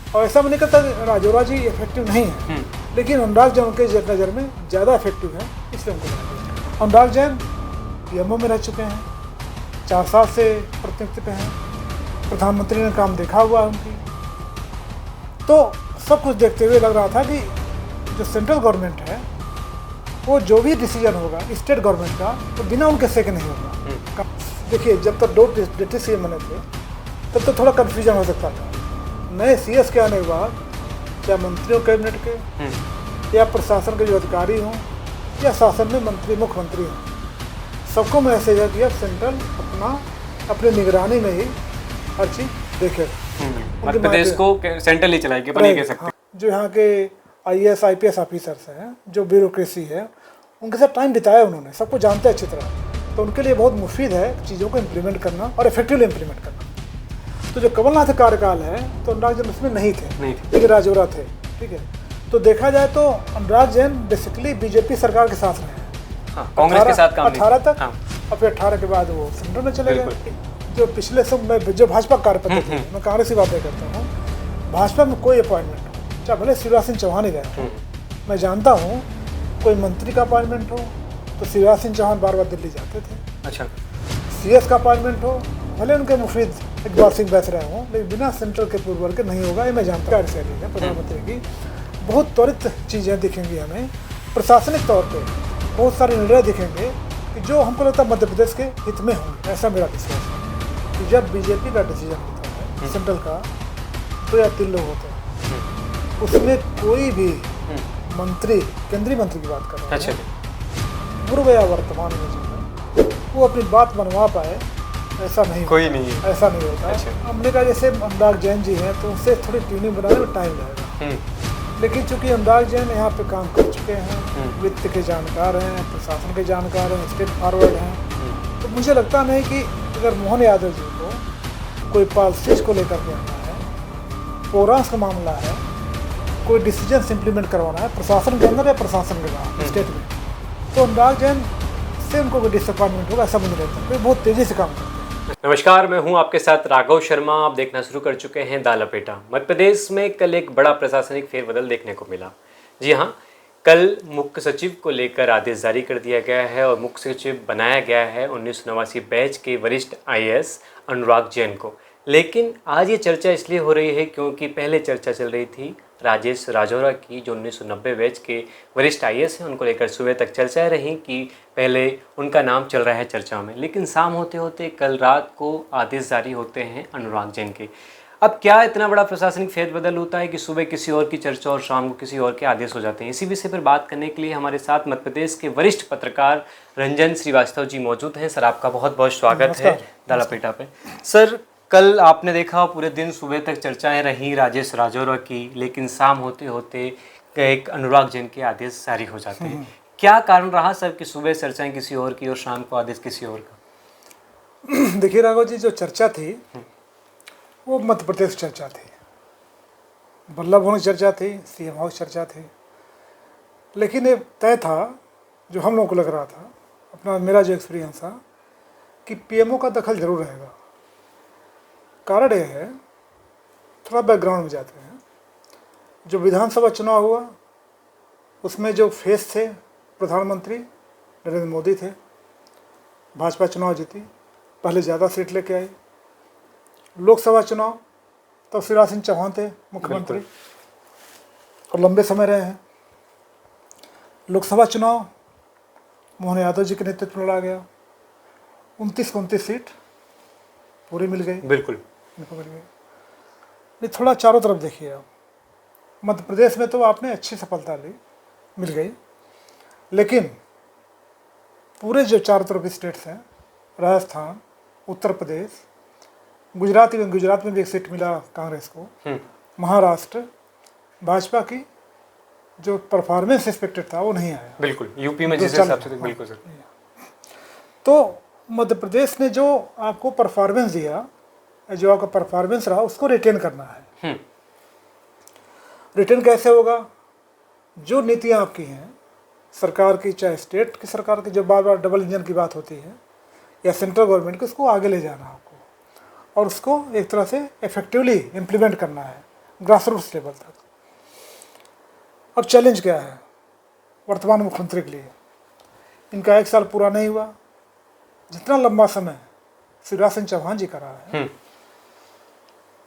और ऐसा मैंने कहता राजौरा जी इफेक्टिव नहीं है, लेकिन अनुराग जैन उनके नज़र में ज़्यादा इफेक्टिव है, इसलिए उनको लगाया। अनुराग जैन पीएमओ में रह चुके हैं, 4 साल से प्रतिनिधित्व पे हैं, प्रधानमंत्री ने काम देखा हुआ है उनकी, तो सब कुछ देखते हुए लग रहा था कि जो सेंट्रल गवर्नमेंट है वो जो भी डिसीजन होगा स्टेट गवर्नमेंट का तो बिना उनके से के नहीं होगा। देखिए, जब तक 2 डिप्टी सीएम बने थे तब तो थोड़ा कन्फ्यूजन हो सकता था। नए सीएस के आने के बाद चाहे मंत्रियों कैबिनेट के या प्रशासन के जो अधिकारी हों या शासन में मंत्री मुख्यमंत्री हों, सबको मैसेज है कि अब सेंट्रल अपनी निगरानी में ही हर चीज़ देखेगा। मध्य प्रदेश को सेंट्रल ही चलाएगी, अपन ये कह सकते हैं। जो यहाँ के आईएएस आईपीएस ऑफिसर्स हैं, जो ब्यूरोक्रेसी है, उनके साथ टाइम बिताया उन्होंने, सबको जानते हैं अच्छी तरह, तो उनके लिए बहुत मुफीद है चीज़ों को इम्प्लीमेंट करना और इफेक्टिवली इम्प्लीमेंट करना। तो जो कमलनाथ कार्यकाल है तो अनुराग जैन उसमें नहीं थे, लेकिन राजौरा थे, ठीक है। तो देखा जाए तो अनुराग जैन बेसिकली बीजेपी सरकार के साथ रहे, कांग्रेस के साथ काम 18 तक, और फिर 18 के बाद वो सेंट्रल में चले गए। जो पिछले सब में जो भाजपा कार्यपद्धति थे, मैं कांग्रेस की बातें करता हूँ, भाजपा में कोई अपॉइंटमेंट हो, चाहे भले शिवराज सिंह चौहान ही रहे हो, मैं जानता हूँ कोई मंत्री का अपॉइंटमेंट हो तो शिवराज सिंह चौहान बार बार दिल्ली जाते थे। अच्छा, सीएस का अपॉइंटमेंट हो, भले उनके मुफीद इकबाल सिंह बैठ रहे हों, लेकिन बिना सेंट्रल के पूर्व के नहीं होगा, ये मैं जानता हूँ। शैली है प्रधानमंत्री की, बहुत त्वरित चीज़ें दिखेंगी हमें, प्रशासनिक तौर पे बहुत सारे निर्णय दिखेंगे कि जो हमको लगता है मध्य प्रदेश के हित में होंगे। ऐसा मेरा विश्वास है कि जब बीजेपी का डिसीजन होता है सेंट्रल का, 2 या 3 लोग होते हैं, उसमें कोई भी मंत्री, केंद्रीय मंत्री की बात कर रहे हैं, पूर्व या वर्तमान में जो है, वो अपनी बात मनवा पाए, ऐसा नहीं, कोई नहीं है, ऐसा नहीं होता। हमने कहा जैसे अनुराग जैन जी हैं तो उससे थोड़ी ट्यूनिंग बनाने में टाइम लगेगा, लेकिन चूंकि अनुराग जैन यहाँ पे काम कर चुके हैं, वित्त के जानकार हैं, प्रशासन के जानकार हैं, स्टेट फॉरवर्ड हैं, तो मुझे लगता नहीं कि अगर मोहन यादव जी को कोई पॉलिसीज को लेकर के आना है, पौरांश का मामला है, कोई डिसीजन इम्प्लीमेंट करवाना है प्रशासन के अंदर या प्रशासन के बाहर स्टेट में, तो अनुराग जैन से उनको कोई डिसअपॉइंटमेंट होगा, ऐसा मुझे लगता है। बहुत तेज़ी से काम करते हैं। नमस्कार, मैं हूं आपके साथ राघव शर्मा। आप देखना शुरू कर चुके हैं द लपेटा। मध्य प्रदेश में कल एक बड़ा प्रशासनिक फेरबदल देखने को मिला। जी हां, कल मुख्य सचिव को लेकर आदेश जारी कर दिया गया है और मुख्य सचिव बनाया गया है 1989 बैच के वरिष्ठ आईएएस अनुराग जैन को। लेकिन आज ये चर्चा इसलिए हो रही है क्योंकि पहले चर्चा चल रही थी राजेश राजौरा की, जो 1990 बैच के वरिष्ठ आईएएस हैं, उनको लेकर सुबह तक चर्चाएं रहीं कि पहले उनका नाम चल रहा है चर्चा में, लेकिन शाम होते होते कल रात को आदेश जारी होते हैं अनुराग जैन के। अब क्या इतना बड़ा प्रशासनिक फेरबदल होता है कि सुबह किसी और की चर्चा और शाम को किसी और के आदेश हो जाते हैं? इसी विषय पर बात करने के लिए हमारे साथ मध्य प्रदेश के वरिष्ठ पत्रकार रंजन श्रीवास्तव जी मौजूद हैं। सर, आपका बहुत बहुत स्वागत है द लपेटा पे। सर, कल आपने देखा पूरे दिन सुबह तक चर्चाएं रहीं राजेश राजौरा की, लेकिन शाम होते होते एक अनुराग जैन के आदेश जारी हो जाते हैं। क्या कारण रहा सर कि सुबह चर्चाएं किसी और की और शाम को आदेश किसी और का? देखिए राघव जी, जो चर्चा थी वो मध्य प्रदेश चर्चा थी, बल्लभ भवन चर्चा थी, सीएम हाउस चर्चा थी, लेकिन ये तय था, जो हम लोगों को लग रहा था, अपना मेरा जो एक्सपीरियंस था, कि पीएमओ का दखल जरूर रहेगा। कारण यह है, थोड़ा बैकग्राउंड में जाते हैं, जो विधानसभा चुनाव हुआ उसमें जो फेस थे प्रधानमंत्री नरेंद्र मोदी थे, भाजपा चुनाव जीती, पहले ज़्यादा सीट लेके आई। लोकसभा चुनाव तो शिवराज सिंह चौहान थे मुख्यमंत्री और लंबे समय रहे हैं। लोकसभा चुनाव मोहन यादव जी के नेतृत्व में लड़ा गया, 29 सीट पूरी मिल गई, बिल्कुल मिल गई। ये थोड़ा चारों तरफ देखिए आप, मध्य प्रदेश में तो आपने अच्छी सफलता ली, मिल गई, लेकिन पूरे जो चारों तरफ स्टेट्स हैं, राजस्थान, उत्तर प्रदेश, गुजरात में भी एक सीट मिला कांग्रेस को, महाराष्ट्र, भाजपा की जो परफॉर्मेंस एक्सपेक्टेड था वो नहीं आया। बिल्कुल, यूपी में जिस हिसाब से, बिल्कुल सर। तो मध्य प्रदेश ने जो आपको परफॉर्मेंस दिया, जो आपका परफॉर्मेंस रहा, उसको रिटेन करना है। रिटेन कैसे होगा? जो नीतियाँ आपकी हैं सरकार की, चाहे स्टेट की सरकार की, जो बार बार डबल इंजन की बात होती है, या सेंट्रल गवर्नमेंट की, उसको आगे ले जाना आपको और उसको एक तरह से इफेक्टिवली इम्प्लीमेंट करना है। ग्रास रूट्स लेवल तक। अब चैलेंज क्या है वर्तमान मुख्यमंत्री के लिए? इनका 1 साल पूरा नहीं हुआ, जितना लंबा समय शिवराज सिंह चौहान जी का रहा है,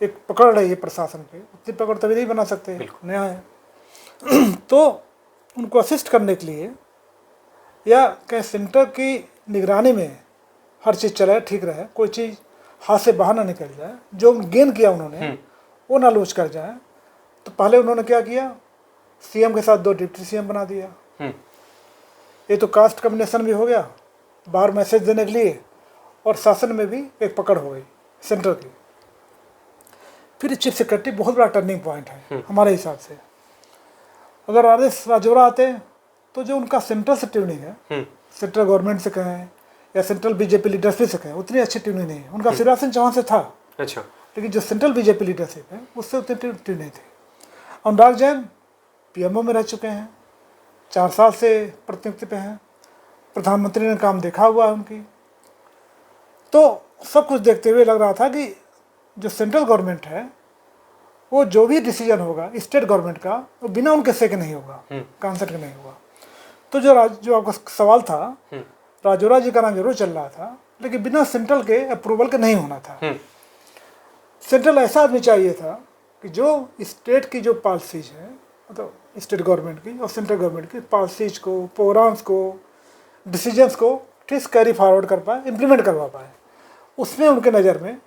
एक पकड़ रही है प्रशासन पे, उतनी पकड़ तभी नहीं बना सकते, नया है। तो उनको असिस्ट करने के लिए या कहीं सेंटर की निगरानी में हर चीज़ चले, ठीक रहे, कोई चीज़ हाथ से बाहर ना निकल जाए, जो गेन किया उन्होंने वो ना लूज कर जाए, तो पहले उन्होंने क्या किया, सीएम के साथ 2 डिप्टी सीएम बना दिया। ये तो कास्ट कम्बिनेशन भी हो गया, बाहर मैसेज देने के लिए, और शासन में भी एक पकड़ हो गई सेंटर की। फिर चीफ सेक्रेटरी बहुत बड़ा टर्निंग पॉइंट है हमारे हिसाब से। अगर आरएस राजौरा आते तो जो उनका सेंट्रल से ट्यूनिंग है, सेंट्रल गवर्नमेंट से कहें या सेंट्रल बीजेपी लीडरशिप से कहें, उतनी अच्छी ट्यूनिंग नहीं है। उनका शिवराज सिंह चौहान से था, अच्छा, लेकिन जो सेंट्रल बीजेपी लीडरशिप है उससे उतनी ट्यूनिंग नहीं थी। अनुराग जैन पीएमओ में रह चुके हैं, 4 साल से प्रतिनियुक्ति पे हैं, प्रधानमंत्री ने काम देखा हुआ है उनकी। तो सब कुछ देखते हुए लग रहा था कि जो सेंट्रल गवर्नमेंट है वो जो भी डिसीजन होगा स्टेट गवर्नमेंट का, वो बिना उनके से के नहीं होगा, कंसल्ट के नहीं होगा। तो जो आपका सवाल था, राजौरा जी का नाम जरूर चल रहा था, लेकिन बिना सेंट्रल के अप्रूवल के नहीं होना था। सेंट्रल ऐसा आदमी चाहिए था कि जो स्टेट की जो पॉलिसीज है, मतलब स्टेट गवर्नमेंट की और सेंट्रल गवर्नमेंट की पॉलिसीज को, प्रोग्राम्स को, डिसीजंस को ठीक कैरी फॉरवर्ड कर पाए, इम्प्लीमेंट करवा पाए। उसमें उनके नज़र में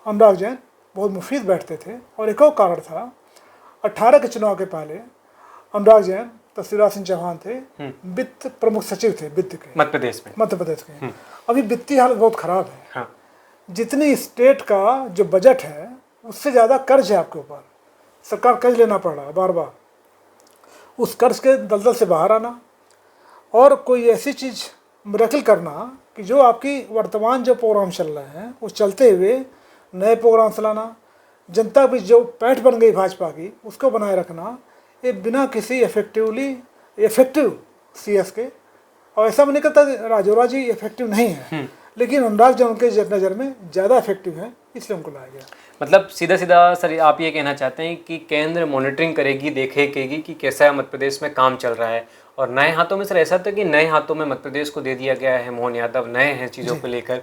अनुराग जैन बहुत मुफीद बैठते थे। और एक और कारण था, 18 के चुनाव के पहले अनुराग जैन तो शिवराज सिंह चौहान थे, वित्त प्रमुख सचिव थे वित्त के, मध्य प्रदेश के। अभी वित्तीय हालत बहुत खराब है। हाँ। जितनी स्टेट का जो बजट है उससे ज़्यादा कर्ज है आपके ऊपर, सरकार कर्ज लेना पड़ रहा है बार बार। उस कर्ज के दलदल से बाहर आना और कोई ऐसी चीज़ मिरेकल करना कि जो आपकी वर्तमान जो प्रोग्राम चल रहे हैं वो चलते हुए नए प्रोग्राम चलाना, जनता भी जो पैठ बन गई भाजपा की उसको बनाए रखना, ये बिना किसी इफेक्टिव सीएस के। और ऐसा मैंने कहता राजौरा जी इफेक्टिव नहीं है, लेकिन अनुराग जैन उनके नज़र में ज़्यादा इफेक्टिव है, इसलिए उनको लाया गया। मतलब सीधा सीधा सर आप ये कहना चाहते हैं कि केंद्र मॉनिटरिंग करेगी, देखेगी कि कैसा मध्य प्रदेश में काम चल रहा है, और नए हाथों में सर ऐसा था कि नए हाथों में मध्य प्रदेश को दे दिया गया है, मोहन यादव नए हैं चीज़ों को लेकर,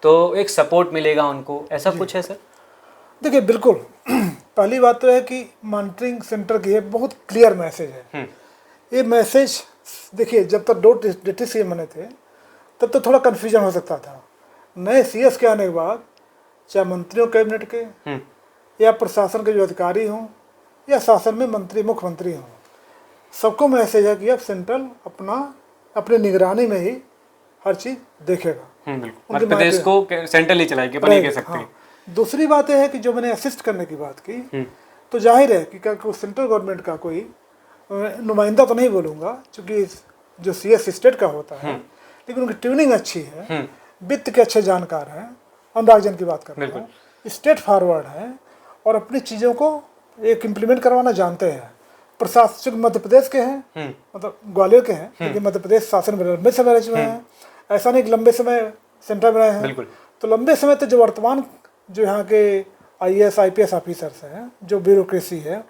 तो एक सपोर्ट मिलेगा उनको, ऐसा कुछ है सर? देखिए बिल्कुल, पहली बात तो है कि मॉनिटरिंग सेंटर की है, बहुत क्लियर मैसेज है। ये मैसेज देखिए, जब तक 2 डिप्टी सीएम बने थे तब तो थोड़ा कन्फ्यूजन हो सकता था। नए सीएस के आने के बाद चाहे मंत्रियों कैबिनेट के या प्रशासन के जो अधिकारी हों या शासन में मंत्री मुख्यमंत्री हों, सबको मैसेज है कि अब सेंट्रल अपने निगरानी में ही हर चीज़ देखेगा। मध्य प्रदेश को सेंट्रल ही चलाएगी, अपन ये कह सकते हैं। दूसरी बात यह है कि जो मैंने असिस्ट करने की बात की, तो जाहिर है कि सेंट्रल गवर्नमेंट का कोई नुमाइंदा तो नहीं बोलूँगा, क्योंकि जो सीएस स्टेट का होता है, लेकिन उनकी ट्यूनिंग अच्छी है, वित्त के अच्छे जानकार हैं। अनुराग जैन की बात कर रहा हूँ, स्टेट फॉरवर्ड है और अपनी चीज़ों को एक इम्प्लीमेंट करवाना जानते हैं। प्रशासक मध्य प्रदेश के हैं, मतलब ग्वालियर के हैं, लेकिन मध्य प्रदेश शासन में लंबे समय रह चुके हैं। ऐसा नहीं कि लंबे समय सेंटर में रहे हैं, तो लंबे समय तक जो वर्तमान जो यहाँ के आईएएस आईपीएस ऑफिसर्स हैं, जो ब्यूरोक्रेसी है,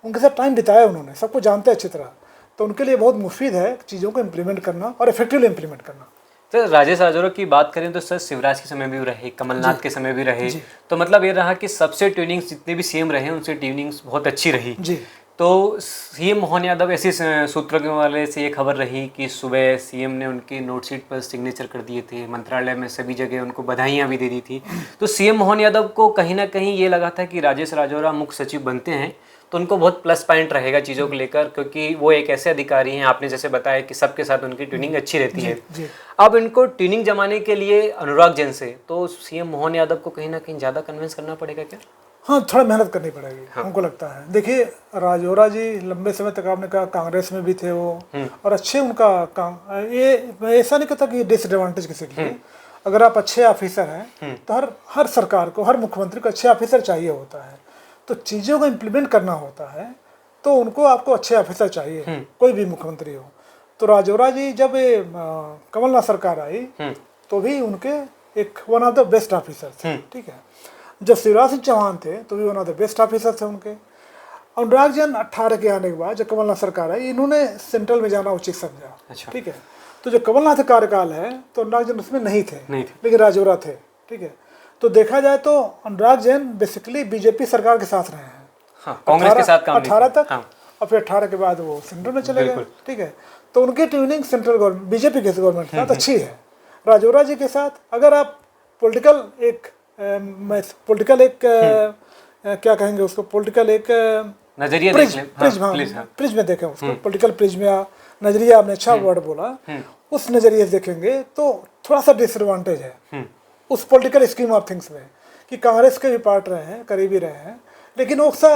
उनके साथ टाइम बिताया उन्होंने, सबको जानते हैं अच्छी तरह। तो उनके लिए बहुत मुफीद है चीज़ों को इम्प्लीमेंट करना और इफेक्टिवली इम्प्लीमेंट करना। सर राजेश राजौरा की बात करें तो सर शिवराज के समय भी रहे, कमलनाथ के समय भी रहे, तो मतलब ये रहा कि सबसे ट्यूनिंग जितने भी सीएम रहे उनसे ट्यूनिंग बहुत अच्छी रही। तो सीएम मोहन यादव ऐसे सूत्रों वाले से ये खबर रही कि सुबह सीएम ने उनकी नोटशीट पर सिग्नेचर कर दिए थे, मंत्रालय में सभी जगह उनको बधाइयाँ भी दे दी थी। तो सीएम मोहन यादव को कहीं ना कहीं ये लगा था कि राजेश राजौरा मुख्य सचिव बनते हैं तो उनको बहुत प्लस पॉइंट रहेगा चीज़ों को लेकर, क्योंकि वो एक ऐसे अधिकारी हैं, आपने जैसे बताया कि सबके साथ उनकी ट्यूनिंग अच्छी रहती है। अब इनको ट्यूनिंग जमाने के लिए अनुराग जैन से तो सीएम मोहन यादव को कहीं ना कहीं ज़्यादा कन्विंस करना पड़ेगा क्या? हाँ, थोड़ा मेहनत करनी पड़ेगी। हमको लगता है। देखिए राजौरा जी लंबे समय तक आपने कहा कांग्रेस में भी थे वो, और अच्छे उनका काम, ये ऐसा नहीं कहता कि डिसएडवांटेज किसी के लिए। अगर आप अच्छे ऑफिसर हैं तो हर सरकार को, हर मुख्यमंत्री को अच्छे ऑफिसर चाहिए होता है। तो चीज़ों को इम्प्लीमेंट करना होता है तो उनको आपको अच्छे ऑफिसर चाहिए, कोई भी मुख्यमंत्री हो। तो राजौरा जी जब कमलनाथ सरकार आई तो भी उनके एक one of the best officer थे, ठीक है। जब शिवराज सिंह चौहान थे तो भी one of the best officer थे उनके। अनुराग जैन 18 के आने के बाद जब कमलनाथ सरकार आई, इन्होंने सेंट्रल में जाना उचित समझा। अच्छा। ठीक है, तो जो कमलनाथ का कार्यकाल है तो अनुराग जैन उसमें नहीं थे, लेकिन राजौरा थे। ठीक है, तो देखा जाए तो अनुराग जैन बेसिकली बीजेपी सरकार के साथ रहे हैं। हाँ, कांग्रेस के साथ काम 18 तक। हाँ। और फिर 18 के बाद वो सेंट्रल में चले गए। ठीक है, तो उनकी ट्यूनिंग सेंट्रल गवर्नमेंट बीजेपी के गवर्नमेंट के साथ अच्छी है। राजौरा जी के साथ अगर आप पॉलिटिकल एक क्या कहेंगे उसको, पॉलिटिकल एक नजरिया प्रिज्म में देखें उसको, पॉलिटिकल प्रिज्म या नजरिया, आपने अच्छा वर्ड बोला, उस नजरिए से देखेंगे तो थोड़ा सा डिसएडवांटेज है उस पॉलिटिकल स्कीम ऑफ थिंग्स में कि कांग्रेस के भी पार्ट रहे हैं, करीबी रहे हैं, लेकिन वो सा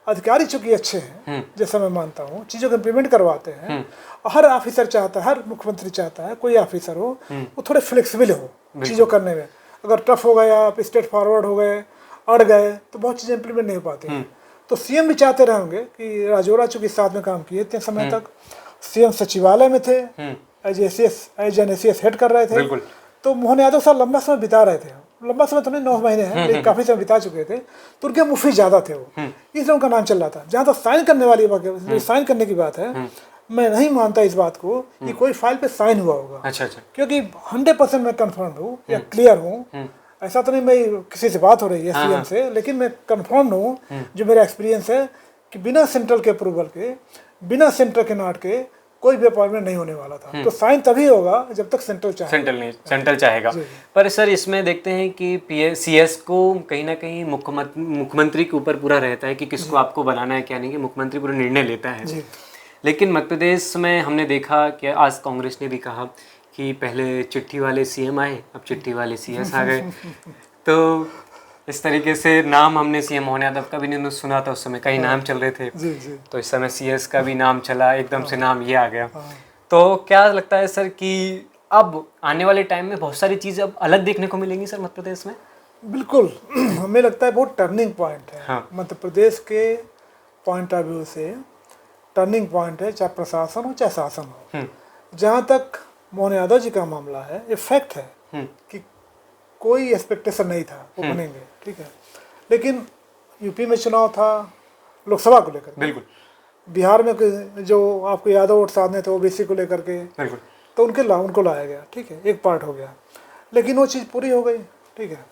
अधिकारी चूंकि अच्छे हैं, जैसा मैं मानता हूँ, चीज़ों को इम्प्लीमेंट करवाते हैं। हर ऑफिसर चाहता है, हर मुख्यमंत्री चाहता है कोई ऑफिसर हो वो थोड़े फ्लेक्सिबल हो चीज़ों करने में। अगर टफ हो गए, आप स्ट्रेट फॉरवर्ड हो गए, अड़ गए, तो बहुत चीज़ें इम्प्लीमेंट नहीं हो पाती हैं। तो सीएम भी चाहते रहे होंगे कि राजौरा चूंकि साथ में काम किए इतने समय तक, सीएम सचिवालय में थे, एज एन एसीएस हेड कर रहे थे, तो मोहन यादव साहब लंबा समय बिता रहे थे। लंबा समय तो नहीं, 9 महीने हैं, लेकिन काफी समय बिता चुके थे, तो उनके मुफी ज्यादा थे वो, इसलिए उनका नाम चल रहा था। जहाँ तक साइन करने वाली बात, साइन करने की बात है, मैं नहीं मानता इस बात को कि कोई फाइल पे साइन हुआ होगा। अच्छा। क्योंकि 100% मैं कन्फर्म हूँ या क्लियर हूँ, ऐसा तो नहीं मैं किसी से बात हो रही है सीएम से, लेकिन मैं कन्फर्म हूँ, जो मेरा एक्सपीरियंस है कि बिना सेंट्रल के अप्रूवल के, बिना सेंट्रल के नॉट के कोई भी अपॉइंटमेंट नहीं होने वाला था। तो साइन तभी होगा जब तक सेंट्रल चाहेगा। पर सर इसमें देखते हैं कि सीएस को कहीं ना कहीं मुख्यमंत्री के ऊपर पूरा रहता है कि किसको आपको बनाना है क्या नहीं, कि मुख्यमंत्री पूरा निर्णय लेता है। लेकिन मध्य प्रदेश में हमने देखा कि आज कांग्रेस ने भी कहा कि पहले चिट्ठी वाले सीएम आए, अब चिट्ठी वाले सीएस आ गए। तो इस तरीके से नाम हमने सीएम मोहन यादव का भी नहीं सुना था, उस समय कई नाम चल रहे थे। तो इस समय सीएस का भी नाम चला, एकदम से नाम ये आ गया। तो क्या लगता है सर कि अब आने वाले टाइम में बहुत सारी चीज़ें अब अलग देखने को मिलेंगी सर मध्य प्रदेश में? बिल्कुल, हमें लगता है बहुत टर्निंग पॉइंट है। मध्य प्रदेश के पॉइंट ऑफ व्यू से टर्निंग पॉइंट है, चाहे प्रशासन हो चाहे शासन हो। जहाँ तक मोहन यादव जी का मामला है, ये फैक्ट है कि कोई एक्सपेक्टेशन नहीं था वो बनेंगे। ठीक है, लेकिन यूपी में चुनाव था लोकसभा को लेकर, बिल्कुल, बिहार में जो आपको यादव वोट साधने थे ओबीसी को लेकर के, बिल्कुल, तो उनको लाया गया। ठीक है, एक पार्ट हो गया, लेकिन वो चीज़ पूरी हो गई। ठीक है,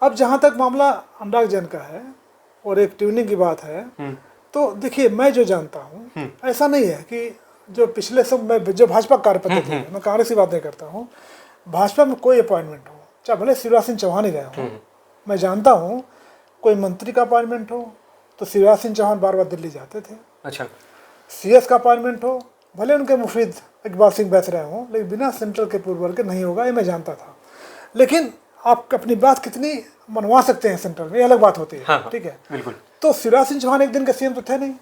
अब जहाँ तक मामला अनुराग जैन का है और एक ट्यूनिंग की बात है, तो देखिए मैं जो जानता हूँ, ऐसा नहीं है कि जो पिछले सब में जो भाजपा कार्यपद्धति है, मैं कांग्रेस की बात नहीं करता हूँ, भाजपा में कोई अपॉइंटमेंट हो, चाहे भले शिवराज सिंह चौहान ही रहे हों, मैं जानता हूँ कोई मंत्री का अपॉइंटमेंट हो तो शिवराज सिंह चौहान बार बार दिल्ली जाते थे। अच्छा, सीएस का अपॉइंटमेंट हो, भले उनके मुफीद इकबाल सिंह बैठ रहे हों, लेकिन बिना सेंट्रल के अप्रूवल के नहीं होगा, ये मैं जानता था। लेकिन आप अपनी बात कितनी मनवा सकते हैं सेंट्रल में, ये अलग बात होती है। ठीक है, बिल्कुल। तो शिवराज सिंह चौहान एक दिन का सीएम तो थे नहीं,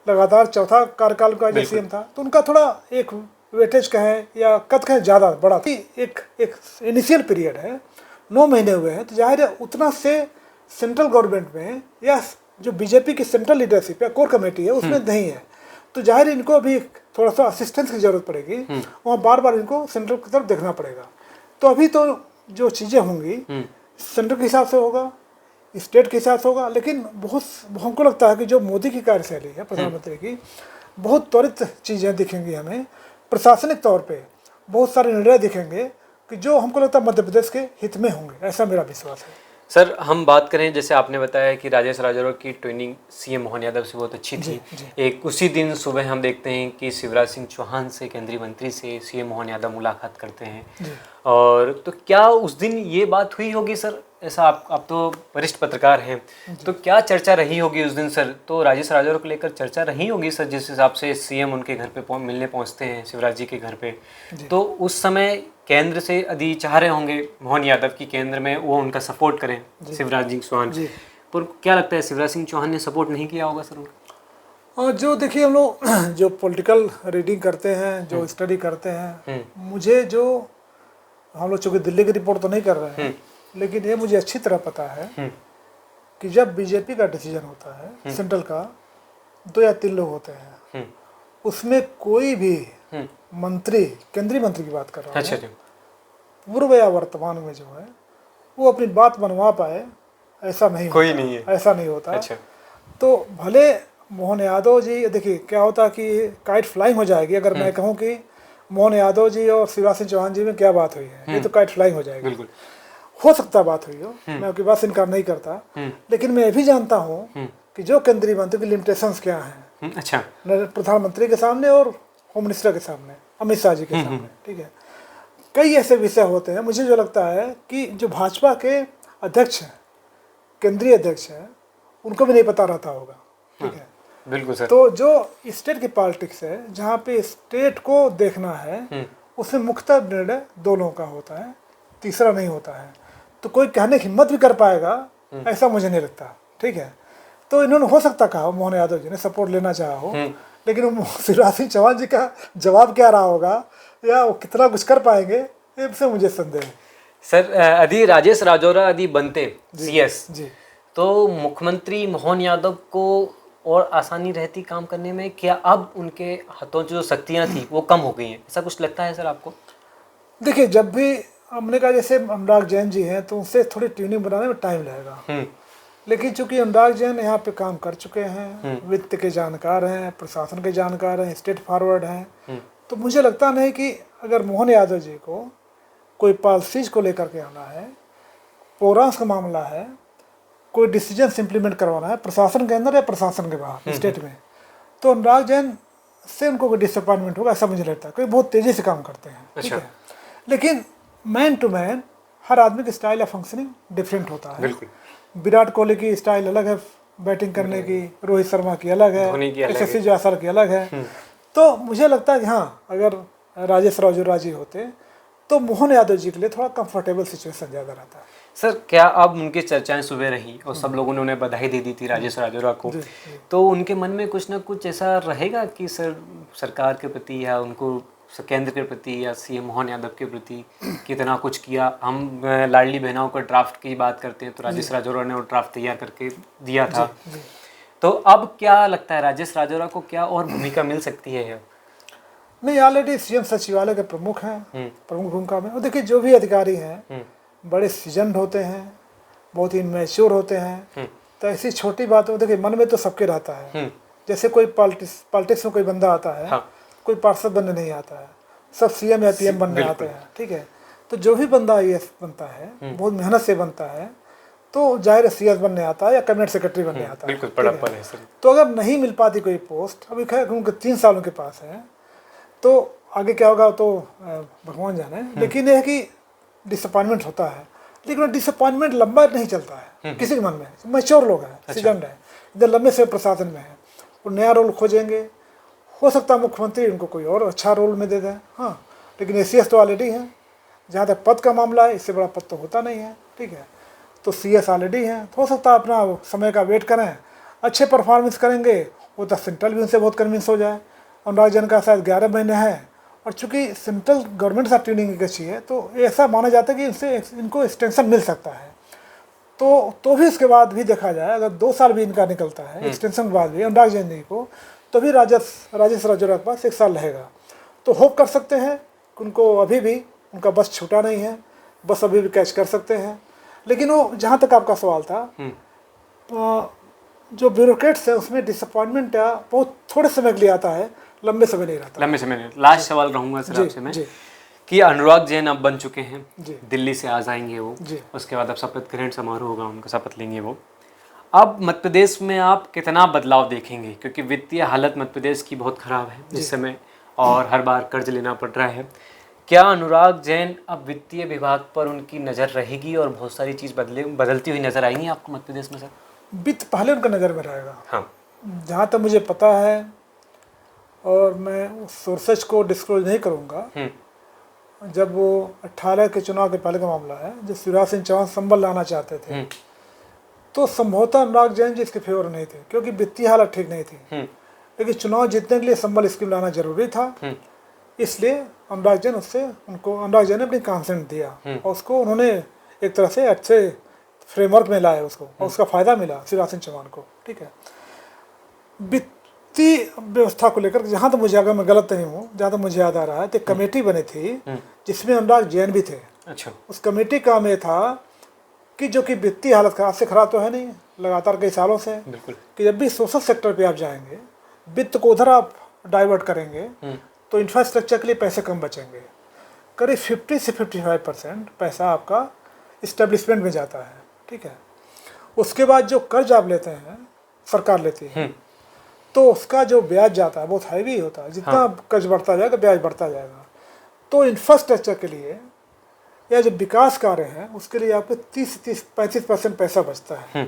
लगातार चौथा कार्यकाल का जो सीएम था, तो उनका थोड़ा एक वेटेज कहें या कद कहें ज़्यादा बड़ा, एक इनिशियल पीरियड है, 9 महीने हुए हैं, तो जाहिर है उतना से सेंट्रल गवर्नमेंट में या जो बीजेपी की सेंट्रल लीडरशिप या कोर कमेटी है उसमें नहीं है, तो जाहिर इनको अभी थोड़ा सा असिस्टेंस की जरूरत पड़ेगी, वहाँ बार बार इनको सेंट्रल की तरफ देखना पड़ेगा। तो अभी तो जो चीज़ें होंगी सेंट्रल के हिसाब से होगा, स्टेट के हिसाब से होगा, लेकिन बहुत हमको लगता है कि जो मोदी की कार्यशैली है प्रधानमंत्री की, बहुत त्वरित चीज़ें दिखेंगी हमें, प्रशासनिक तौर पे बहुत सारे निर्णय दिखेंगे कि जो हमको लगता है मध्य प्रदेश के हित में होंगे, ऐसा मेरा विश्वास है। सर हम बात करें, जैसे आपने बताया कि राजेश राजौरा की ट्रेनिंग सीएम मोहन यादव से बहुत अच्छी थी। एक उसी दिन सुबह हम देखते हैं कि शिवराज सिंह चौहान से, केंद्रीय मंत्री से सीएम मोहन यादव मुलाकात करते हैं, और तो क्या उस दिन ये बात हुई होगी सर? ऐसा आप तो वरिष्ठ पत्रकार हैं, तो क्या चर्चा रही होगी उस दिन सर? तो राजेश राजौरा को लेकर चर्चा रही होगी सर, जिस हिसाब से सीएम उनके घर पे मिलने पहुंचते हैं, शिवराज जी के घर पे, तो उस समय केंद्र से यदि चाह रहे होंगे मोहन यादव की केंद्र में वो उनका सपोर्ट करें शिवराज सिंह चौहान, पर क्या लगता है शिवराज सिंह चौहान ने सपोर्ट नहीं किया होगा सर उनका? और जो देखिए हम लोग जो पॉलिटिकल रीडिंग करते हैं, जो स्टडी करते हैं, मुझे जो हम लोग चूँकि दिल्ली की रिपोर्ट तो नहीं कर रहे हैं, लेकिन ये मुझे अच्छी तरह पता है कि जब बीजेपी का डिसीजन होता है सेंट्रल का, 2 या 3 लोग होते हैं, उसमें कोई भी मंत्री, केंद्रीय मंत्री की बात कर रहा हूँ, पूर्व या वर्तमान में जो है वो अपनी बात मनवा पाए ऐसा नहीं कोई होता, नहीं है। ऐसा नहीं होता। अच्छा। तो भले मोहन यादव जी, देखिए क्या होता कि काइट फ्लाइंग हो जाएगी अगर मैं कहूँ कि मोहन यादव जी और शिवराज सिंह चौहान जी में क्या बात हुई है, ये तो काइट फ्लाइंग हो जाएगी। बिल्कुल। हो सकता बात हुई हो, मैं आपकी बात से इनकार नहीं करता, लेकिन मैं ये भी जानता हूँ कि जो केंद्रीय मंत्री की लिमिटेशंस क्या हैं, अच्छा। प्रधानमंत्री के सामने और होम मिनिस्टर के सामने, अमित शाह जी के सामने, ठीक है। कई ऐसे विषय होते हैं, मुझे जो लगता है कि जो भाजपा के अध्यक्ष हैं, केंद्रीय अध्यक्ष हैं, उनको भी नहीं पता रहता होगा, ठीक है। बिल्कुल सर। तो जो स्टेट की पॉलिटिक्स है, जहाँ पे स्टेट को देखना है, उसमें मुख्यतः निर्णय दो लोगों का होता है, तीसरा नहीं होता है। तो कोई कहने की हिम्मत भी कर पाएगा ऐसा मुझे नहीं लगता, ठीक है। तो इन्होंने हो सकता कहा मोहन यादव जी ने सपोर्ट लेना चाहा हो, लेकिन शिवराज सिंह चौहान जी का जवाब क्या रहा होगा या वो कितना कुछ कर पाएंगे, इससे मुझे संदेह है। सर यदि राजेश राजौरा यदि बनते सीएस जी, तो मुख्यमंत्री मोहन यादव को और आसानी रहती काम करने में, क्या अब उनके हाथों जो शक्तियां थी वो कम हो गई हैं, ऐसा कुछ लगता है सर आपको? देखिए जब भी हमने कहा जैसे अनुराग जैन जी हैं तो उनसे थोड़ी ट्यूनिंग बनाने में टाइम लगेगा, लेकिन चूंकि अनुराग जैन यहाँ पे काम कर चुके हैं, वित्त के जानकार हैं, प्रशासन के जानकार हैं, स्टेट फॉरवर्ड हैं, तो मुझे लगता नहीं कि अगर मोहन यादव जी को कोई पॉलिसीज को लेकर के आना है, प्रोग्राम्स का मामला है, कोई डिसीजन इम्प्लीमेंट करवाना है प्रशासन के अंदर या प्रशासन के बाहर स्टेट में, तो अनुराग जैन से उनको कोई डिसअपॉइंटमेंट होगा ऐसा मुझे लगता है, क्योंकि बहुत तेज़ी से काम करते हैं, ठीक है। लेकिन मैन टू मैन हर आदमी की स्टाइल ऑफ फंक्शनिंग डिफरेंट होता है। विराट कोहली की स्टाइल अलग है बैटिंग करने की, रोहित शर्मा की अलग है, यशस्वी जायसवाल की अलग है। तो मुझे लगता है कि हाँ, अगर राजेश राजौरा जी होते तो मोहन यादव जी के लिए थोड़ा कंफर्टेबल सिचुएशन ज़्यादा रहता है। सर क्या अब उनकी चर्चाएं सुबह रही और सब लोगों ने उन्हें बधाई दे दी थी राजेश राजौरा को, तो उनके मन में कुछ ना कुछ ऐसा रहेगा कि सर सरकार के प्रति या उनको केंद्र के प्रति या सीएम मोहन यादव के प्रति कितना कुछ किया? हम लाडली बहनों का ड्राफ्ट की बात करते हैं तो राजेश राजौरा ने वो ड्राफ्ट तैयार करके दिया था, तो अब क्या लगता है राजेश राजौरा को क्या और भूमिका मिल सकती है? नहीं, ऑलरेडी सीएम सचिवालय के प्रमुख हैं, प्रमुख भूमिका में। और देखिए जो भी अधिकारी हैं बड़े सीजन्ड होते हैं, बहुत ही मैच्योर होते हैं, तो ऐसी छोटी बातों देखिए मन में तो सबके रहता है। जैसे कोई पॉलिटिक्स में कोई बंदा आता है, हाँ। कोई पार्षद बनने नहीं आता है, सब सीएम या पीएम बनने आते हैं, ठीक है। तो जो भी बंदा आईएएस बनता है बहुत मेहनत से बनता है, तो जाहिर है सीएस बनने आता है या कैबिनेट सेक्रेटरी बनने आता है, बिल्कुल बड़प्पन है सर। तो अगर नहीं मिल पाती कोई पोस्ट, अभी खैर उनके 3 साल उनके पास है, तो आगे क्या होगा तो भगवान जाने। लेकिन यह है कि डिसअपॉइंटमेंट होता है, लेकिन डिसअपॉइंटमेंट लंबा नहीं चलता है किसी के मन में। मैच्योर लोग हैं, सीजन्ड है, इधर लंबे से प्रशासन में है, वो नया रोल खोजेंगे। हो सकता है मुख्यमंत्री उनको कोई और अच्छा रोल में दे दें, हाँ, लेकिन एसीएस तो ऑलरेडी है। जहाँ तक पद का मामला है, इससे बड़ा पद तो होता नहीं है, ठीक है। तो सीएस ऑलरेडी हैं, तो हो सकता है अपना समय का वेट करें, अच्छे परफॉर्मेंस करेंगे, वो तो सेंट्रल भी उनसे बहुत कन्विंस हो जाए। अनुराग जैन का शायद 11 महीने है, और चूंकि सेंट्रल गवर्नमेंट से ट्रेनिंग की अच्छी है, तो ऐसा माना जाता है कि इनसे इनको एक्सटेंशन मिल सकता है। तो भी इसके बाद भी देखा जाए, अगर 2 साल भी इनका निकलता है एक्सटेंशन के बाद भी अनुराग जैन जी को, तो भी राजेश राजौरा के पास 1 साल रहेगा। तो होप कर सकते हैं कि उनको अभी भी उनका बस छूटा नहीं है, बस अभी भी कैच कर सकते हैं। लेकिन वो जहाँ तक आपका सवाल था, जो ब्यूरोक्रेट्स है उसमें डिसअपॉइंटमेंट बहुत थोड़े समय के लिए आता है, लंबे समय नहीं रहता। लंबे समय नहीं। लास्ट सवाल रहूँगा सर आपसे मैं कि अनुराग जैन अब बन चुके हैं, दिल्ली से आ जाएंगे वो, उसके बाद अब शपथ ग्रहण समारोह होगा, उनका शपथ लेंगे वो। अब मध्य प्रदेश में आप कितना बदलाव देखेंगे, क्योंकि वित्तीय हालत मध्य प्रदेश की बहुत ख़राब है इस समय और हर बार कर्ज लेना पड़ रहा है। क्या अनुराग जैन अब वित्तीय विभाग पर उनकी नज़र रहेगी और बहुत सारी चीज़ बदलती हुई नज़र आएंगी आपको मध्य प्रदेश में सर? वित्त पहले उनका नज़र में रहेगा, हाँ, जहाँ तक मुझे पता है, और मैं उस सोर्सेज को डिस्क्लोज नहीं करूँगा। जब वो 18 के चुनाव के पहले का मामला है, जब शिवराज सिंह चौहान संबल लाना चाहते थे, तो संभवतः अनुराग जैन जी इसके फेवर नहीं थे, क्योंकि वित्तीय हालत ठीक नहीं थी। लेकिन चुनाव जीतने के लिए संबल स्कीम लाना जरूरी था, इसलिए अनुराग जैन ने अपनी कॉन्सेंट दिया, और उसको उन्होंने एक तरह से अच्छे फ्रेमवर्क में लाया उसको, और उसका फ़ायदा मिला शिवराज सिंह चौहान को, ठीक है। वित्तीय व्यवस्था को लेकर जहाँ तक मुझे, अगर मैं गलत नहीं हूँ, जहाँ तक मुझे याद आ रहा है, तो कमेटी बनी थी जिसमें अनुराग जैन भी थे। अच्छा। उस कमेटी का में था कि जो कि वित्तीय हालत खराब से खराब तो है नहीं, लगातार कई सालों से है, बिल्कुल। कि जब भी सोशल सेक्टर पे आप जाएंगे, वित्त को उधर आप डाइवर्ट करेंगे तो इंफ्रास्ट्रक्चर के लिए पैसे कम बचेंगे। करीब 50 से 55% पैसा आपका इस्टेब्लिशमेंट में जाता है, ठीक है। उसके बाद जो कर्ज आप लेते हैं, सरकार लेती है, तो उसका जो ब्याज जाता है बहुत हैवी होता है। जितना कर्ज बढ़ता जाएगा ब्याज बढ़ता जाएगा। तो इंफ्रास्ट्रक्चर के लिए या जो विकास कार्य हैं उसके लिए आपको 30-35% पैसा बचता है।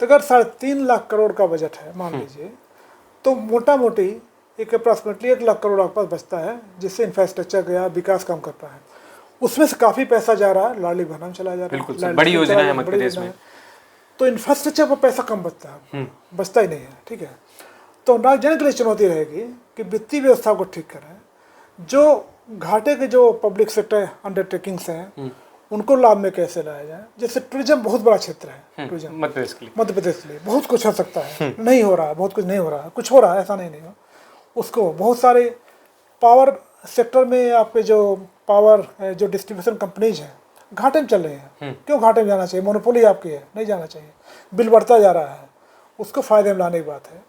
तो अगर 3.5 लाख करोड़ का बजट है मान लीजिए, तो मोटा मोटी एक अप्रॉक्सीमेटली 1 लाख करोड़ आपके पास बचता है, जिससे इंफ्रास्ट्रक्चर या विकास काम कर पाए। उसमें से काफ़ी पैसा जा रहा है लाडली बहना में चला जा रहा है। बिल्कुल, बड़ी योजना है मध्य प्रदेश में। तो इंफ्रास्ट्रक्चर पर पैसा कम बचता है, बचता ही नहीं है, ठीक है। तो नागरिक के लिए चुनौती रहेगी कि वित्तीय व्यवस्था को ठीक करें, जो घाटे के जो पब्लिक सेक्टर अंडरटेकिंग्स हैं उनको लाभ में कैसे लाया जाए। जैसे टूरिज्म बहुत बड़ा क्षेत्र है, टूरिज्म मध्य प्रदेश के लिए बहुत कुछ हो सकता है, नहीं हो रहा है, बहुत कुछ नहीं हो रहा है, कुछ हो रहा है, ऐसा नहीं हो। उसको बहुत सारे पावर सेक्टर में आपके जो पावर जो डिस्ट्रीब्यूशन कंपनीज हैं घाटे में चल रही हैं। क्यों घाटे में जाना चाहिए? मोनोपोली आपकी है, नहीं जाना चाहिए। बिल बढ़ता जा रहा है, उसको फायदे में लाने की बात है।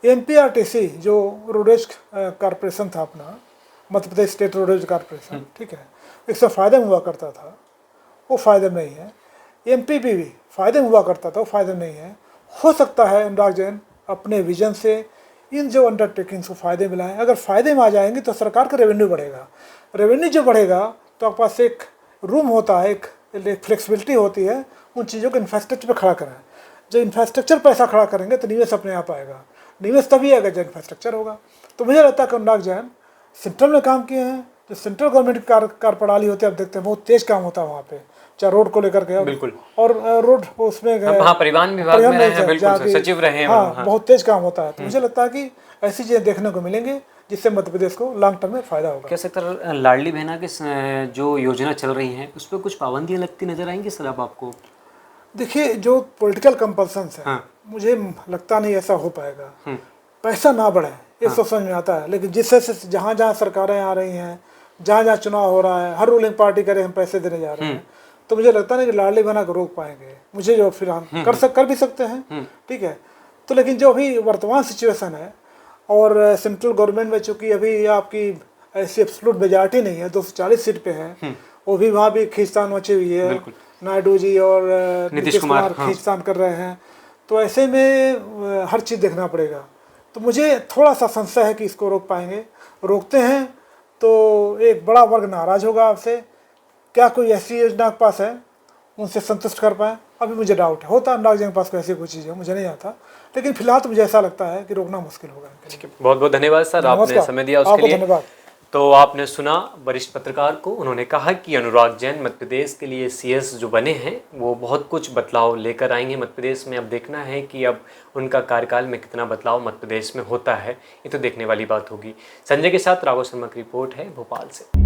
MPRTC जो रोडेज कॉरपोरेशन था अपना, मध्य प्रदेश स्टेट रोडेज कॉरपोरेशन, ठीक है, इससे फ़ायदे में हुआ करता था, वो फ़ायदे में नहीं है। MPP भी फ़ायदे में हुआ करता था, वो फ़ायदे में नहीं है। हो सकता है अनुराग जैन अपने विजन से इन जो अंडरटेकिंग्स को फ़ायदे में लाएँ। अगर फ़ायदे में आ जाएंगे तो सरकार का रेवेन्यू बढ़ेगा। रेवेन्यू जो बढ़ेगा तो आपके पास एक रूम होता है, एक फ्लेक्सिबिलिटी होती है उन चीज़ों को इंफ्रास्ट्रक्चर पर खड़ा करें। जब इंफ्रास्ट्रक्चर पैसा खड़ा करेंगे तो निवेश अपने आप आएगा। निवेश तभी आएगा जब इंफ्रास्ट्रक्चर होगा। तो मुझे लगता है कि अनुराग जैन सेंट्रल में काम किए हैं। जो सेंट्रल गवर्नमेंट की कार्यप्रणाली होती है, आप देखते हैं बहुत तेज काम होता है वहाँ पे, चाहे रोड को लेकर के। बिल्कुल। और रोड उसमें परिवहन विभाग में रहे हैं, बिल्कुल सचिव रहे हैं। हाँ, बहुत तेज काम होता है। तो मुझे लगता है कि ऐसी चीज़ें देखने को मिलेंगी जिससे मध्य प्रदेश को लॉन्ग टर्म में फायदा होगा। क्या सकता लाडली बहना के जो योजना चल रही है उस पर कुछ पाबंदियाँ लगती नजर आएंगी सर अब आपको? देखिए, जो पॉलिटिकल कंपल्सन्स है, मुझे लगता नहीं ऐसा हो पाएगा। पैसा ना बढ़े ये समझ में आता है, लेकिन जिससे जहाँ जहाँ सरकारें आ रही हैं, जहाँ जहाँ चुनाव हो रहा है, हर रूलिंग पार्टी करे हम पैसे देने जा रहे हैं, तो मुझे लगता नहीं कि लाडली बहना को रोक पाएंगे। मुझे जो फिर हम कर भी सकते हैं, ठीक है। तो लेकिन जो अभी वर्तमान सिचुएशन है और सेंट्रल गवर्नमेंट में चूँकि अभी आपकी ऐसी एब्सोल्यूट मेजॉरिटी नहीं है, 240 सीट पे है, वो भी वहाँ भी खींचतान मची हुई है। नायडू जी और नीतीश कुमार खींचतान कर रहे हैं। तो ऐसे में हर चीज़ देखना पड़ेगा। तो मुझे थोड़ा सा संशय है कि इसको रोक पाएंगे। रोकते हैं तो एक बड़ा वर्ग नाराज होगा आपसे। क्या कोई ऐसी योजना के पास है उनसे संतुष्ट कर पाए? अभी मुझे डाउट है। होता अनुराग जी के पास कोई ऐसी कोई चीज़ है, मुझे नहीं आता, लेकिन फिलहाल तो मुझे ऐसा लगता है कि रोकना मुश्किल होगा। बहुत बहुत धन्यवाद सर, आपने समय दिया उसके लिए। धन्यवाद। तो आपने सुना वरिष्ठ पत्रकार को, उन्होंने कहा कि अनुराग जैन मध्य प्रदेश के लिए CS जो बने हैं वो बहुत कुछ बदलाव लेकर आएंगे मध्य प्रदेश में। अब देखना है कि अब उनका कार्यकाल में कितना बदलाव मध्य प्रदेश में होता है, ये तो देखने वाली बात होगी। संजय के साथ राघव शर्मा की रिपोर्ट है भोपाल से।